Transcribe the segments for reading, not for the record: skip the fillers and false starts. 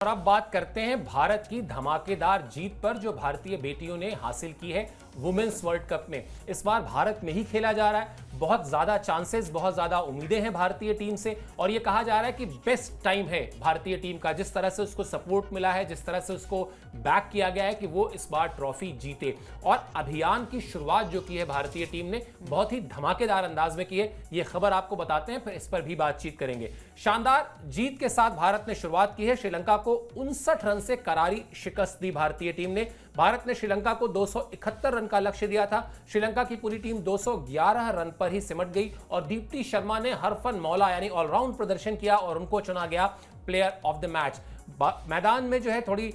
और अब बात करते हैं भारत की धमाकेदार जीत पर जो भारतीय बेटियों ने हासिल की है वुमेन्स वर्ल्ड कप में। इस बार भारत में ही खेला जा रहा है, बहुत ज्यादा चांसेस, बहुत ज्यादा उम्मीदें हैं भारतीय टीम से और ये कहा जा रहा है कि बेस्ट टाइम है भारतीय टीम का। जिस तरह से उसको सपोर्ट मिला है, जिस तरह से उसको बैक किया गया है कि वो इस बार ट्रॉफी जीते। और अभियान की शुरुआत जो की है भारतीय टीम ने बहुत ही धमाकेदार अंदाज में की है, ये खबर आपको बताते हैं, फिर इस पर भी बातचीत करेंगे। शानदार जीत के साथ भारत ने शुरुआत की है। श्रीलंका को 59 रन से करारी शिकस्त दी भारतीय टीम ने। भारत ने श्रीलंका को 271 रन का लक्ष्य दिया था। श्रीलंका की पूरी टीम 211 रन पर ही सिमट गई और दीप्ति शर्मा ने हरफन मौला यानी ऑलराउंड प्रदर्शन किया और उनको चुना गया प्लेयर ऑफ द मैच। मैदान में जो है थोड़ी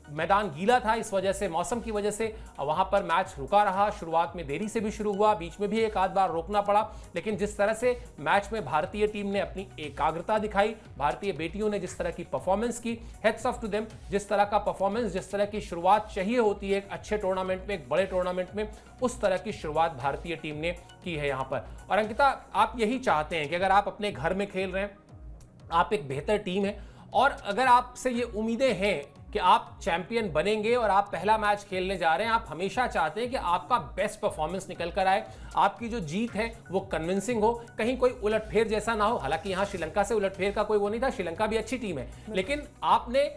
मैदान गीला था, इस वजह से, मौसम की वजह से वहां पर मैच रुका रहा। शुरुआत में देरी से भी शुरू हुआ, बीच में भी एक आध बार रोकना पड़ा, लेकिन जिस तरह से मैच में भारतीय टीम ने अपनी एकाग्रता दिखाई, भारतीय बेटियों ने जिस तरह की परफॉर्मेंस की, हेड्स ऑफ टू देम। जिस तरह का परफॉर्मेंस, जिस तरह की शुरुआत चाहिए होती है एक अच्छे टूर्नामेंट में, एक बड़े टूर्नामेंट में, उस तरह की शुरुआत भारतीय टीम ने की है यहां पर। और अंकिता, आप यही चाहते हैं कि अगर आप अपने घर में खेल रहे हैं, आप एक बेहतर टीम है और अगर आपसे ये उम्मीदें हैं कि आप चैंपियन बनेंगे और आप पहला मैच खेलने जा रहे हैं, आप हमेशा चाहते हैं कि आपका बेस्ट परफॉर्मेंस निकल कर आए, आपकी जो जीत है वो कन्विंसिंग हो, कहीं कोई उलटफेर जैसा ना हो। हालांकि यहां श्रीलंका से उलटफेर का कोई वो नहीं था, श्रीलंका भी अच्छी टीम है, लेकिन आपने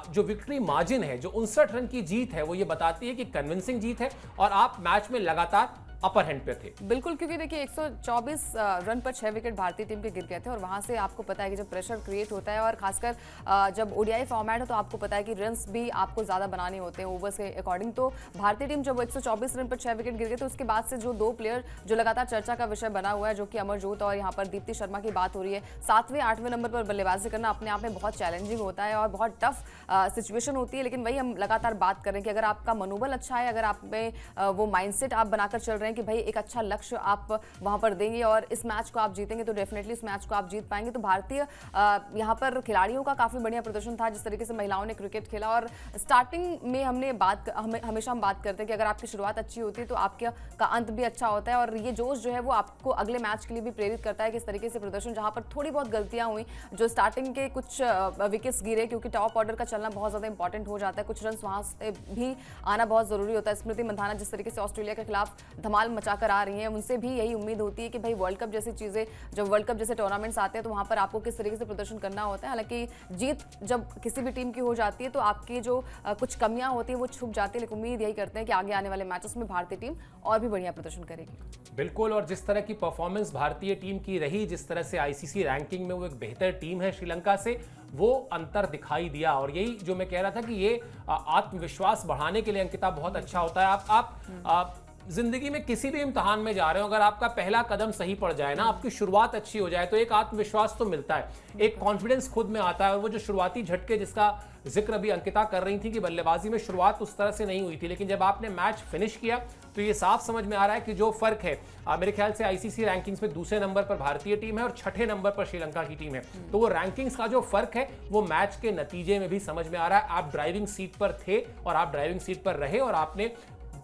जो विक्ट्री मार्जिन है, जो 59 रन की जीत है, वो ये बताती है कि कन्विंसिंग जीत है और आप मैच में लगातार अपर हैंड पे थे। बिल्कुल, क्योंकि देखिए 124 रन पर 6 विकेट भारतीय टीम के गिर गए थे और वहां से आपको पता है कि जब प्रेशर क्रिएट होता है और खासकर जब ओडीआई फॉर्मेट है तो आपको पता है कि रन्स भी आपको ज्यादा बनाने होते हैं ओवर्स के अकॉर्डिंग। तो भारतीय टीम जब 124 रन पर 6 विकेट गिर गए तो उसके बाद से जो दो प्लेयर जो लगातार चर्चा का विषय बना हुआ है, जो कि अमरजोत और यहाँ पर दीप्ति शर्मा की बात हो रही है, 7वें 8वें नंबर पर बल्लेबाजी करना अपने आप में बहुत चैलेंजिंग होता है और बहुत टफ सिचुएशन होती है। लेकिन वही हम लगातार बात कर रहे हैं कि अगर आपका मनोबल अच्छा है, अगर आप में वो माइंडसेट आप बनाकर चल रहे हैं कि भाई एक अच्छा लक्ष्य आप वहां पर देंगे और इस मैच को आप जीतेंगे तो डेफिनेटली इस मैच को आप जीत पाएंगे। तो भारतीय यहां पर खिलाड़ियों का काफी बढ़िया प्रदर्शन था, जिस तरीके से महिलाओं ने क्रिकेट खेला। और स्टार्टिंग में हमेशा हम बात करते हैं कि अगर आपकी शुरुआत अच्छी होती है तो आपका अंत भी अच्छा होता है और ये जोश जो है वो आपको अगले मैच के लिए भी प्रेरित करता है कि इस तरीके से प्रदर्शन, जहां पर थोड़ी बहुत गलतियां हुई, जो स्टार्टिंग के कुछ विकेट्स गिरे, क्योंकि टॉप ऑर्डर का चलना बहुत ज्यादा इंपॉर्टेंट हो जाता है, कुछ रन वहां से भी आना बहुत जरूरी होता है। स्मृति मंधाना जिस तरीके से ऑस्ट्रेलिया के खिलाफ धमाल मचाकर आ रही हैं, उनसे भी यही उम्मीद होती है कि भाई वर्ल्ड कप जैसी चीजें, जब वर्ल्ड कप जैसे टूर्नामेंट्स आते हैं तो वहां पर आपको किस तरीके से प्रदर्शन करना होता है। हालांकि जीत जब किसी भी टीम की हो जाती है तो आपकी जो कुछ कमियां होती है वो छुप जाती है, लेकिन उम्मीद यही करते हैं कि आगे आने वाले मैचेस में भारतीय टीम और भी बढ़िया प्रदर्शन करेगी। बिल्कुल, और जिस तरह की परफॉर्मेंस भारतीय टीम की रही, जिस तरह से आईसीसी रैंकिंग में वो एक बेहतर टीम है श्रीलंका से, वो अंतर दिखाई दिया। और यही जो मैं कह रहा था कि ये आत्मविश्वास बढ़ाने के लिए अंकिता बहुत अच्छा होता है। आप जिंदगी में किसी भी इम्तिहान में जा रहे हो, अगर आपका पहला कदम सही पड़ जाए ना, आपकी शुरुआत अच्छी हो जाए, तो एक आत्मविश्वास तो मिलता है, एक कॉन्फिडेंस खुद में आता है। और वो जो शुरुआती झटके जिसका जिक्र भी अंकिता कर रही थी कि बल्लेबाजी में शुरुआत उस तरह से नहीं हुई थी, लेकिन जब आपने मैच फिनिश किया तो ये साफ समझ में आ रहा है कि जो फर्क है, मेरे ख्याल से आईसीसी रैंकिंग्स में दूसरे नंबर पर भारतीय टीम है और छठे नंबर पर श्रीलंका की टीम है, तो वो रैंकिंग्स का जो फर्क है वो मैच के नतीजे में भी समझ में आ रहा है। आप ड्राइविंग सीट पर थे और आप ड्राइविंग सीट पर रहे और आपने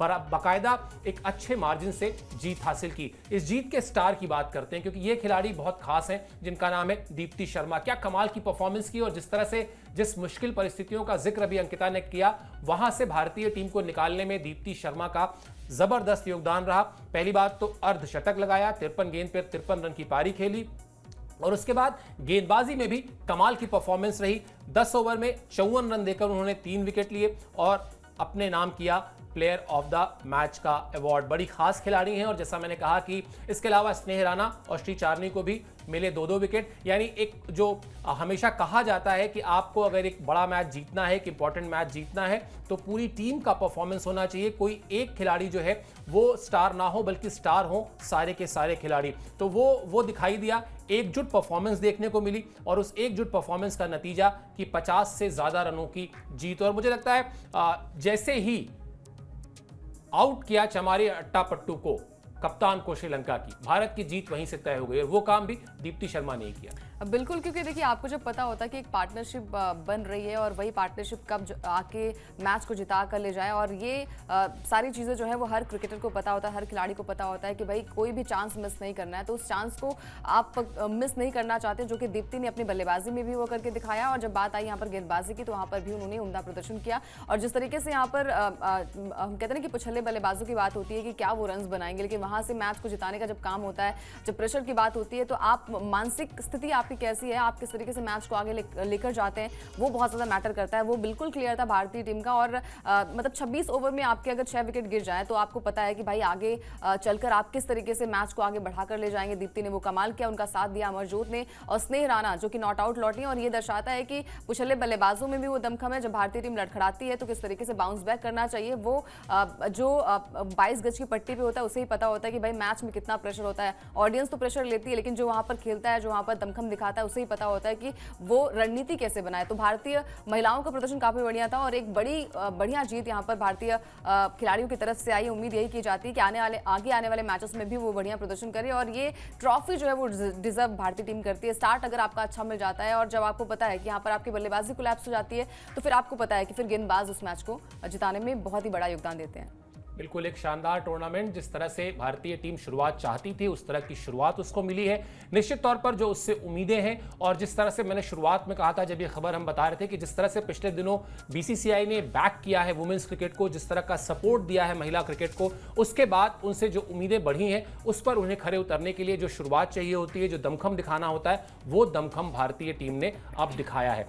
बाकायदा एक अच्छे मार्जिन से जीत हासिल की। इस जीत के स्टार की बात करते हैं, क्योंकि ये खिलाड़ी बहुत खास हैं, जिनका नाम है दीप्ति शर्मा। क्या कमाल की परफॉर्मेंस की और जिस तरह से, जिस मुश्किल परिस्थितियों का जिक्र भी अंकिता ने किया, वहां से भारतीय टीम को निकालने में दीप्ति शर्मा का जबरदस्त योगदान रहा। पहली बात तो अर्धशतक लगाया, 53 गेंद पर 53 रन की पारी खेली और उसके बाद गेंदबाजी में भी कमाल की परफॉर्मेंस रही। 10 ओवर में 54 रन देकर उन्होंने 3 विकेट लिए और अपने नाम किया प्लेयर ऑफ द मैच का अवार्ड। बड़ी खास खिलाड़ी हैं और जैसा मैंने कहा कि इसके अलावा स्नेह राणा और श्री चारनी को भी मिले 2-2 विकेट। यानी एक जो हमेशा कहा जाता है कि आपको अगर एक बड़ा मैच जीतना है, एक इंपॉर्टेंट मैच जीतना है, तो पूरी टीम का परफॉर्मेंस होना चाहिए, कोई एक खिलाड़ी जो है वो स्टार ना हो, बल्कि स्टार हो सारे के सारे खिलाड़ी। तो वो दिखाई दिया, एकजुट परफॉर्मेंस देखने को मिली और उस एकजुट परफॉर्मेंस का नतीजा कि 50 से ज्यादा रनों की जीत। और मुझे लगता है जैसे ही आउट किया चमारी अट्टापट्टू को, कप्तान को श्रीलंका की, भारत की जीत वहीं से तय हो गई और वो काम भी दीप्ति शर्मा ने ही किया। बिल्कुल, क्योंकि देखिए आपको जब पता होता है कि एक पार्टनरशिप बन रही है और वही पार्टनरशिप कब आके मैच को जिता कर ले जाए, और ये सारी चीज़ें जो है वो हर क्रिकेटर को पता होता है, हर खिलाड़ी को पता होता है कि भाई कोई भी चांस मिस नहीं करना है, तो उस चांस को आप मिस नहीं करना चाहते, जो कि दीप्ति ने अपनी बल्लेबाजी में भी वो करके दिखाया। और जब बात आई यहाँ पर गेंदबाजी की, तो वहाँ पर भी उन्होंने उम्दा प्रदर्शन किया। और जिस तरीके से यहाँ पर हम कहते हैं कि पिछले बल्लेबाजों की बात होती है कि क्या वो रन बनाएंगे, लेकिन वहाँ से मैच को जिताने का जब काम होता है, जब प्रेशर की बात होती है, तो आप मानसिक स्थिति आपकी कैसी है, आप किस तरीके से मैच को आगे लेकर जाते हैं, वो बहुत ज़्यादा मैटर करता है। वो बिल्कुल क्लियर था भारतीय टीम का। और मतलब 26 ओवर में आपके अगर 6 विकेट गिर जाए, तो आपको पता है कि भाई आगे चलकर आप किस तरीके से मैच को आगे बढ़ाकर ले जाएंगे। दीप्ति ने वो कमाल किया, उनका साथ दिया अमरजोत ने, और स्नेह राणा जो कि नॉट आउट लौटी। और ये दर्शाता है कि पिछले बल्लेबाजों में भी वो दमखम है। जब भारतीय टीम लड़खड़ाती है तो किस तरीके से बाउंस बैक करना चाहिए, वो जो 22 गज की पट्टी पे होता है उसे ही पता होता है कि भाई मैच में कितना प्रेशर होता है। ऑडियंस तो प्रेशर लेती है, लेकिन जो वहां पर खेलता है, जो वहां पर दमखम दिखाता है, उसे ही पता होता है कि वो रणनीति कैसे बनाए। तो भारतीय महिलाओं का प्रदर्शन काफी बढ़िया था, और एक बढ़िया जीत यहाँ पर भारतीय खिलाड़ियों की तरफ से आई। उम्मीद यही की जाती है कि आगे आने वाले मैचेस में भी वो बढ़िया प्रदर्शन करे, और ये ट्रॉफी जो है वो डिजर्व भारतीय टीम करती है। स्टार्ट अगर आपका अच्छा मिल जाता है, और जब आपको पता है कि यहाँ पर आपकी बल्लेबाजी कोलैप्स हो जाती है, तो फिर आपको पता है कि फिर गेंदबाज उस मैच को जिताने में बहुत ही बड़ा योगदान देते हैं। बिल्कुल एक शानदार टूर्नामेंट, जिस तरह से भारतीय टीम शुरुआत चाहती थी उस तरह की शुरुआत उसको मिली है। निश्चित तौर पर जो उससे उम्मीदें हैं, और जिस तरह से मैंने शुरुआत में कहा था जब ये खबर हम बता रहे थे कि जिस तरह से पिछले दिनों बीसीसीआई ने बैक किया है वुमेन्स क्रिकेट को, जिस तरह का सपोर्ट दिया है महिला क्रिकेट को, उसके बाद उनसे जो उम्मीदें बढ़ी हैं उस पर उन्हें खरे उतरने के लिए जो शुरुआत चाहिए होती है, जो दमखम दिखाना होता है, वो दमखम भारतीय टीम ने अब दिखाया है।